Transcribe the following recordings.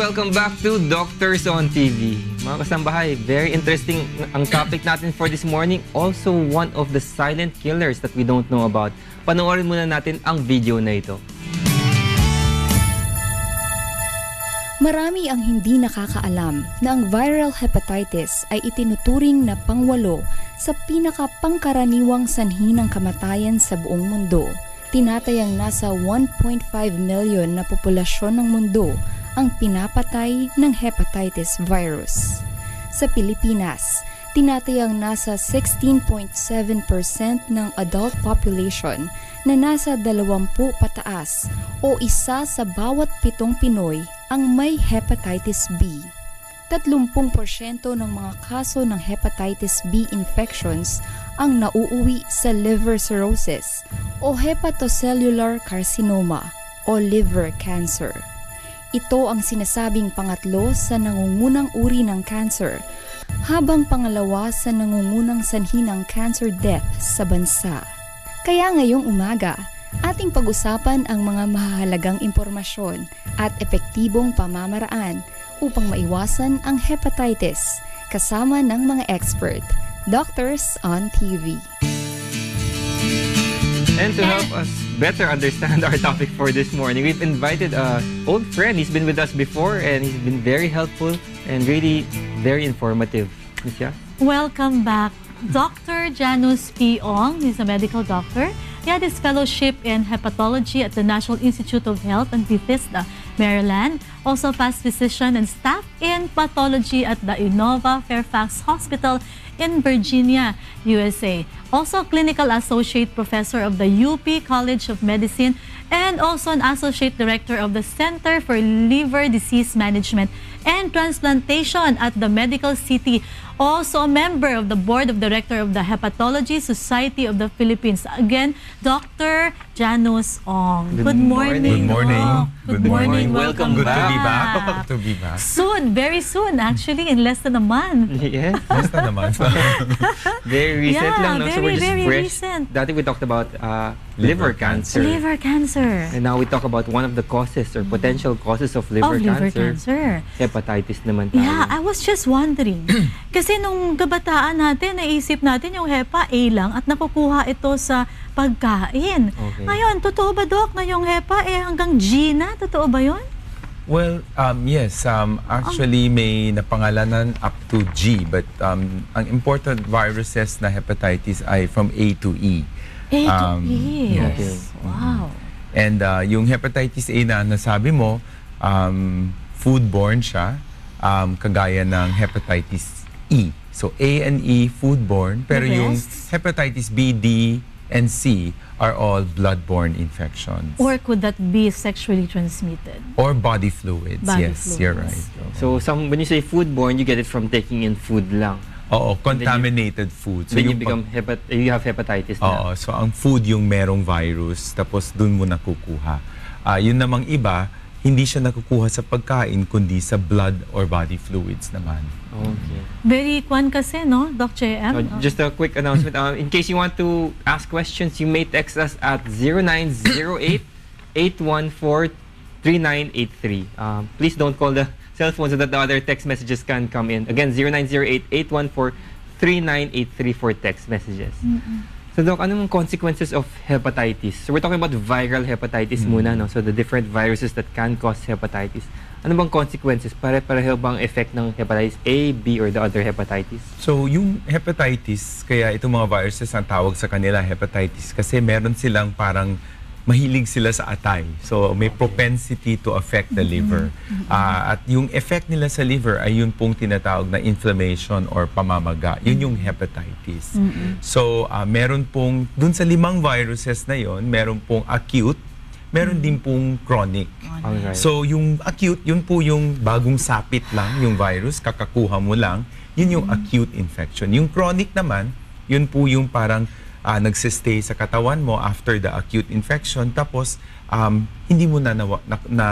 welcome back to Doctors on TV. Mga kasambahay, very interesting ang topic natin for this morning. Also one of the silent killers that we don't know about. Panoorin muna natin ang video na ito. Marami ang hindi nakakaalam na ang viral hepatitis ay itinuturing na pangwalo sa pinakapangkaraniwang sanhi ng kamatayan sa buong mundo. Tinatayang nasa 1.5 million na populasyon ng mundo ang pinapatay ng hepatitis virus. Sa Pilipinas, tinatayang nasa 16.7% ng adult population na nasa 20 pataas o isa sa bawat 7 Pinoy ang may hepatitis B. 30% ng mga kaso ng hepatitis B infections ang nauuwi sa liver cirrhosis o hepatocellular carcinoma o liver cancer. Ito ang sinasabing pangatlo sa nangungunang uri ng cancer, habang pangalawa sa nangungunang sanhi ng cancer death sa bansa. Kaya ngayong umaga, ating pag-usapan ang mga mahahalagang impormasyon at epektibong pamamaraan upang maiwasan ang hepatitis, kasama ng mga expert, Doctors on TV. And to help us better understand our topic for this morning, we've invited an old friend. He's been with us before and he's been very helpful and really very informative. Miss Yas? Welcome back. Dr. Janus P. Ong, he's a medical doctor. He had his fellowship in hepatology at the National Institute of Health in Bethesda, Maryland. Also past physician and staff in pathology at the Innova Fairfax Hospital in Virginia, USA. Also clinical associate professor of the UP College of Medicine and also an associate director of the Center for Liver Disease Management and Transplantation at the Medical City. Also a member of the board of director of the Hepatology Society of the Philippines. Again, Dr. Janus Ong. Good morning. Good morning. Good morning. Welcome Good back. to be back. Soon, very soon, actually, in less than a month. Yes. Basta naman. Very recent Yeah, lang, no? So we're just very fresh. recent. Dati we talked about liver cancer. Liver cancer. And now we talk about one of the causes or potential causes of liver cancer. Hepatitis naman tayo. Yeah, I was just wondering. Kasi nung kabataan natin, naisip natin yung hepa A lang at nakukuha ito sa pagkain. Okay. Ngayon, totoo ba, Doc, na yung hepa hanggang G na? Totoo ba yun? Well, yes. Actually, may napangalanan up to G. But ang important viruses na hepatitis ay from A to E. A to E. Yes. Okay. Wow. And yung hepatitis A na nasabi mo, foodborne siya, kagaya ng hepatitis E. So A and E, foodborne. Pero The yung rest? hepatitis B, D, and C are all bloodborne infections. Or could that be sexually transmitted? Or body fluids. Body Yes, you're fluids. right. So when you say foodborne, you get it from taking in food lang. Oo, contaminated food. So you yung become you have hepatitis na. Oo, so ang food yung merong virus, tapos dun mo nakukuha. Yun namang iba, hindi siya nakukuha sa pagkain, kundi sa blood or body fluids naman. Okay. Very kwan kasi, no, Doc JM? Just a quick announcement. In case you want to ask questions, you may text us at 0908-814-3983. Please don't call the cell phone so that the other text messages can come in. Again, 0908-814-3983 for text messages. So, Doc, anong consequences of hepatitis? So, we're talking about viral hepatitis muna, no? So, the different viruses that can cause hepatitis. Ano bang consequences? Pare-pareho bang effect ng hepatitis A, B, or the other hepatitis? So yung hepatitis, kaya itong mga viruses ang tawag sa kanila hepatitis kasi meron silang parang mahilig sila sa atay. So may propensity to affect the liver. At yung effect nila sa liver ay yun pong tinatawag na inflammation or pamamaga. Yun yung hepatitis. So meron pong, dun sa 5 viruses na yun, meron pong acute, meron din pong chronic. Alright. So yung acute, yun po yung bagong sapit lang, yung virus, kakakuha mo lang, yun yung acute infection. Yung chronic naman, yun po yung parang nagsistay sa katawan mo after the acute infection, tapos hindi mo na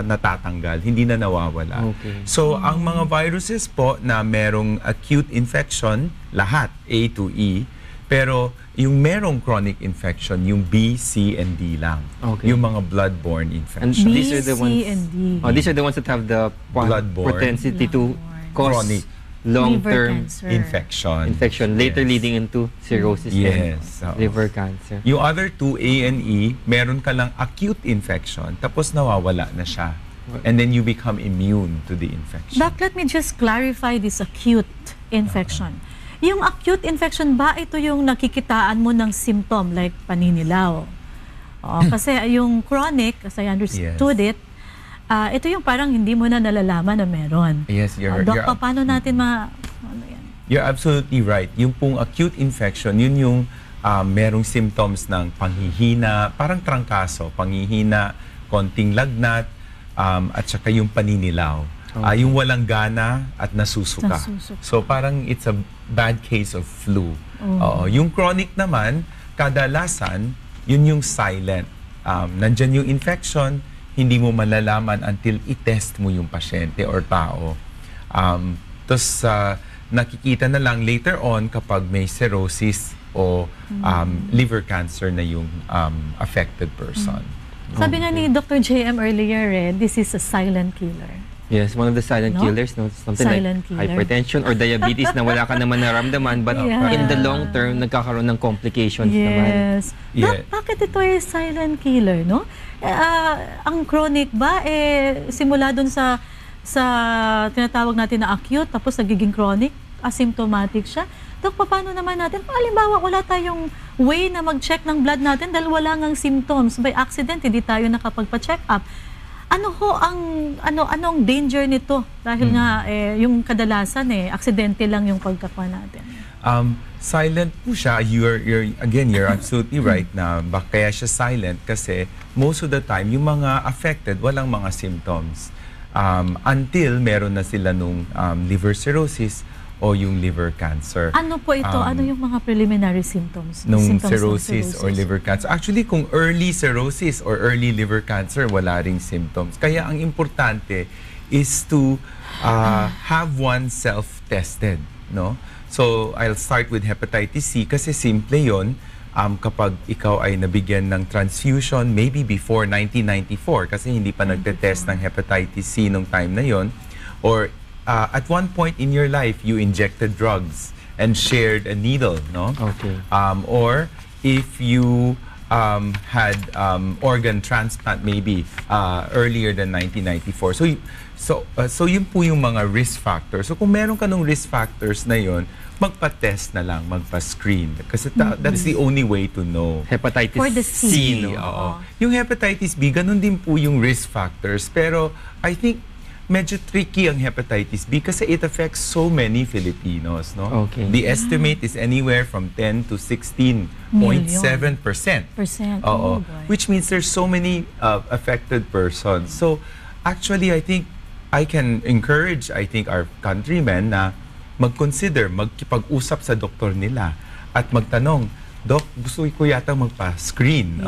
natatanggal, hindi na nawawala. Okay. So ang mga viruses po na merong acute infection, lahat A to E, Pero yung merong chronic infection, yung B, C, and D lang. Okay. Yung mga bloodborne And infection. B, these are the C, ones, and D. these are the ones that have the Bloodborne. propensity to cause Chronic long-term infection. later Yes. leading into cirrhosis Yes. and liver cancer. Yung other two, A and E, meron ka lang acute infection, tapos nawawala na siya. And then you become immune to the infection. Doc, let me just clarify this acute infection. Yung acute infection ba, ito yung nakikitaan mo ng symptom like paninilaw? Kasi yung chronic, as I understood it, ito yung parang hindi mo na nalalaman na meron. Yes, Doc, paano natin ano yan? You're absolutely right. Yung pong acute infection, yun yung merong symptoms ng panghihina, parang trangkaso, panghihina, konting lagnat, at saka yung paninilaw. Yung walang gana at nasusuka. So parang it's a bad case of flu. Yung chronic naman, kadalasan, yun yung silent. Nandyan yung infection, hindi mo malalaman until i-test mo yung pasyente or tao. Tapos nakikita na lang later on kapag may cirrhosis o liver cancer na yung affected person. Sabi nga ni Dr. JM earlier, this is a silent killer. Yes, one of the silent killers, no? Something Silent like killer. hypertension or diabetes na wala ka naman naramdaman, but in the long term, nagkakaroon ng complications naman. Yes. Yeah. Bakit ito ay silent killer, no? Ang chronic ba, simula dun sa tinatawag natin na acute, tapos nagiging chronic, asymptomatic siya. Dok, paano naman natin? Halimbawa, wala tayong way na mag-check ng blood natin dahil wala ngang symptoms. By accident, hindi tayo nakapagpa-check up. Anong danger nito? Dahil nga, yung kadalasan, aksidente lang yung pagkakuha natin. Silent po siya. You're absolutely right na kaya siya silent kasi most of the time, yung mga affected, walang mga symptoms. Until meron na sila nung liver cirrhosis o yung liver cancer. Ano po ito? Ano yung mga preliminary symptoms? Nung Symptoms ng cirrhosis or liver cancer. Actually, kung early cirrhosis or early liver cancer, wala ring symptoms. Kaya ang importante is to have oneself tested, no? So, I'll start with hepatitis C kasi simple yon. Kapag ikaw ay nabigyan ng transfusion, maybe before 1994, kasi hindi pa nagte-test ng hepatitis C nung time na yon, or at one point in your life, you injected drugs and shared a needle, no? Okay. Or if you had organ transplant maybe earlier than 1994. So yun po yung mga risk factors. So kung meron ka ng risk factors na yun, magpa-test na lang, magpa-screen. Kasi that's the only way to know. Hepatitis For the C, C, no? Yung hepatitis B, ganun din po yung risk factors. Pero I think medyo tricky ang hepatitis B kasi it affects so many Filipinos, no? Okay. The estimate is anywhere from 10 to 16.7%. Oh, boy. Which means there's so many affected persons. So actually, I think I can encourage, our countrymen na mag-consider, magkipag-usap sa doktor nila at magtanong, Dok, gusto ko yata magpa-screen.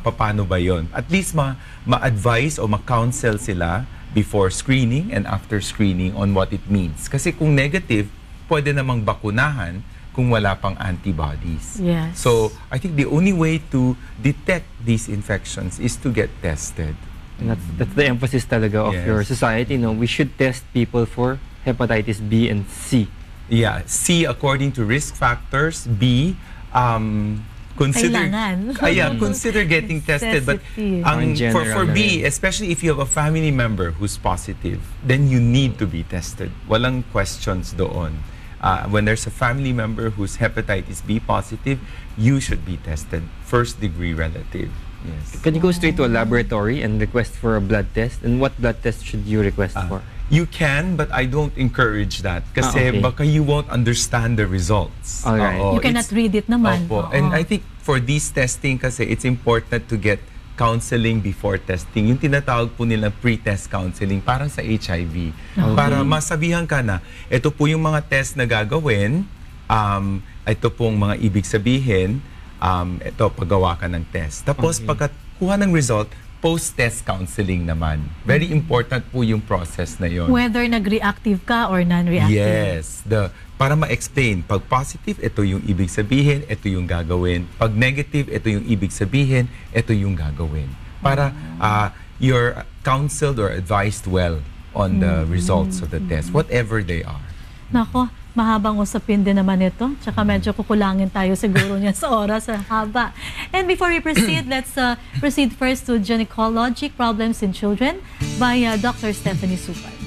Paano ba yon? At least ma-advise o ma-counsel sila before screening and after screening on what it means. Kasi kung negative, pwede namang bakunahan kung wala pang antibodies. Yes. So, I think the only way to detect these infections is to get tested. And that's the emphasis talaga of your society, no? We should test people for hepatitis B and C. Yeah, C according to risk factors, B consider consider getting tested, but for B, especially if you have a family member who's positive, then you need to be tested. Walang questions doon. When there's a family member who's hepatitis B positive, you should be tested. First degree relative. Yes. Can you go straight to a laboratory and request for a blood test? And what blood test should you request for? You can, but I don't encourage that. Kasi baka you won't understand the results. Alright. You cannot read it naman. And I think for these testing kasi, it's important to get counseling before testing. Yung tinatawag po nila pre-test counseling, parang sa HIV. Para masabihan ka na, ito po yung mga test na gagawin, ito pong mga ibig sabihin, ito, paggawa ka ng test. Tapos, pagkakuha ng result, post-test counseling naman. Very important po yung process na yon. Whether nag-reactive ka or non-reactive. Yes. para ma-explain. Pag positive, ito yung ibig sabihin, ito yung gagawin. Pag negative, ito yung ibig sabihin, ito yung gagawin. Para you're counseled or advised well on the results of the test, whatever they are. Nako, mahabang usapin din naman ito. Tsaka medyo kukulangin tayo siguro niya sa oras, sa haba. And before we proceed, let's proceed first to gynecologic problems in children by Dr. Stephanie Supal.